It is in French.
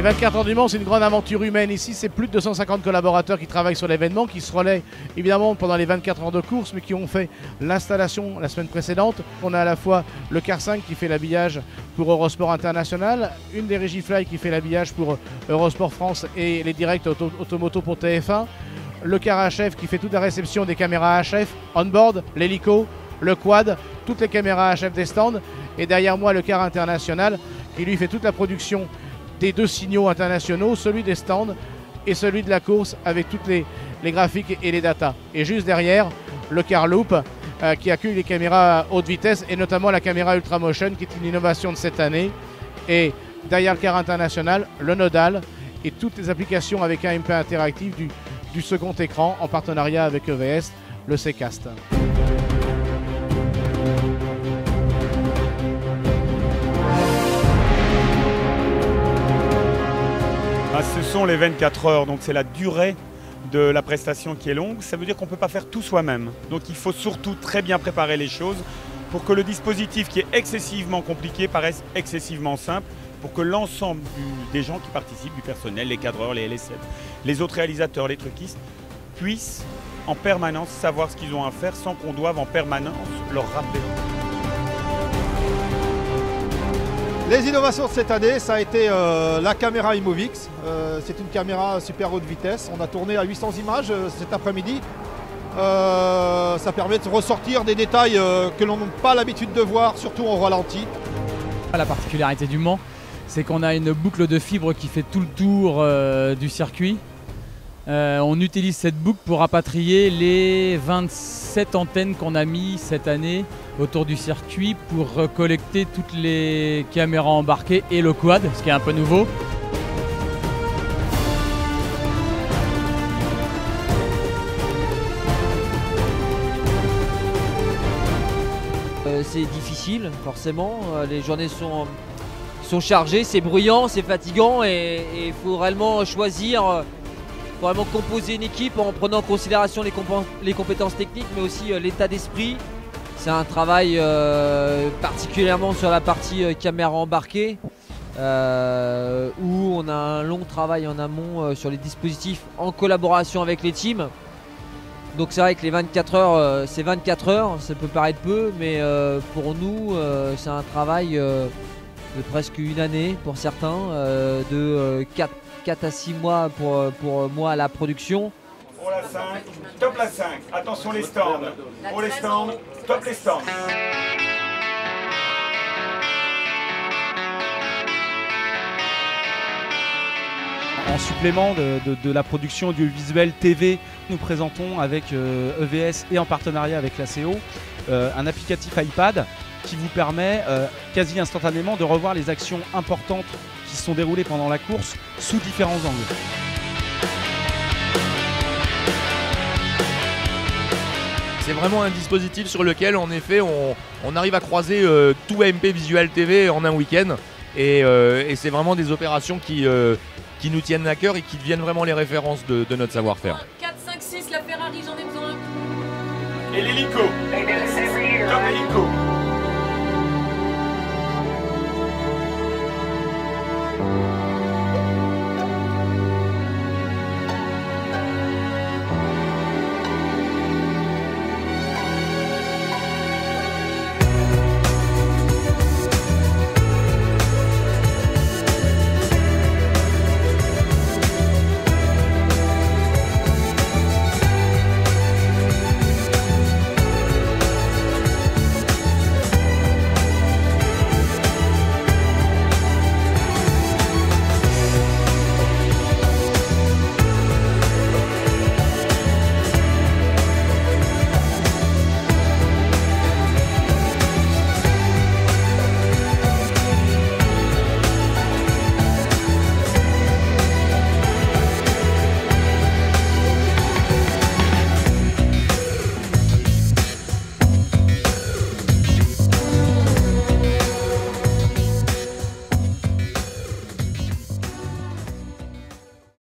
24 heures du Mans, c'est une grande aventure humaine. Ici, c'est plus de 250 collaborateurs qui travaillent sur l'événement, qui se relaient évidemment pendant les 24 heures de course, mais qui ont fait l'installation la semaine précédente. On a à la fois le Car 5 qui fait l'habillage pour Eurosport International, une des régies Fly qui fait l'habillage pour Eurosport France et les directs automoto pour TF1, le Car HF qui fait toute la réception des caméras HF, on-board, l'hélico, le quad, toutes les caméras HF des stands, et derrière moi le Car International qui lui fait toute la production des deux signaux internationaux, celui des stands et celui de la course avec toutes les graphiques et les datas. Et juste derrière, le Car Loop qui accueille les caméras haute vitesse et notamment la caméra Ultramotion qui est une innovation de cette année. Et derrière le Car International, le Nodal et toutes les applications avec un MP interactif du second écran en partenariat avec EVS, le C-Cast. Ce sont les 24 heures, donc c'est la durée de la prestation qui est longue. Ça veut dire qu'on ne peut pas faire tout soi-même. Donc il faut surtout très bien préparer les choses pour que le dispositif qui est excessivement compliqué paraisse excessivement simple, pour que l'ensemble des gens qui participent, du personnel, les cadreurs, les LS7, les autres réalisateurs, les truquistes, puissent en permanence savoir ce qu'ils ont à faire sans qu'on doive en permanence leur rappeler. Les innovations de cette année, ça a été la caméra Imovix. C'est une caméra super haute vitesse. On a tourné à 800 images cet après-midi. Ça permet de ressortir des détails que l'on n'a pas l'habitude de voir, surtout en ralenti. La particularité du Mans, c'est qu'on a une boucle de fibre qui fait tout le tour du circuit. On utilise cette boucle pour rapatrier les 27 antennes qu'on a mis cette année autour du circuit pour collecter toutes les caméras embarquées et le quad, ce qui est un peu nouveau. C'est difficile, forcément. Les journées sont chargées, c'est bruyant, c'est fatigant et il faut réellement choisir. Il faut vraiment composer une équipe en prenant en considération les compétences techniques, mais aussi l'état d'esprit. C'est un travail particulièrement sur la partie caméra embarquée, où on a un long travail en amont sur les dispositifs en collaboration avec les teams. Donc c'est vrai que les 24 heures, c'est 24 heures, ça peut paraître peu, mais pour nous, c'est un travail de presque une année pour certains, de 4 à 6 mois pour moi à la production. Pour la 5, top la 5, attention les stands, pour les stands, top les stands. En supplément de la production audiovisuelle TV, nous présentons avec EVS et en partenariat avec la CO un applicatif iPad qui vous permet quasi instantanément de revoir les actions importantes qui se sont déroulées pendant la course sous différents angles. C'est vraiment un dispositif sur lequel en effet on arrive à croiser tout AMP Visual TV en un week-end et c'est vraiment des opérations qui nous tiennent à cœur et qui deviennent vraiment les références de notre savoir-faire. 4, 5, 6, la Ferrari, j'en ai besoin. Et l'hélico, top hélico.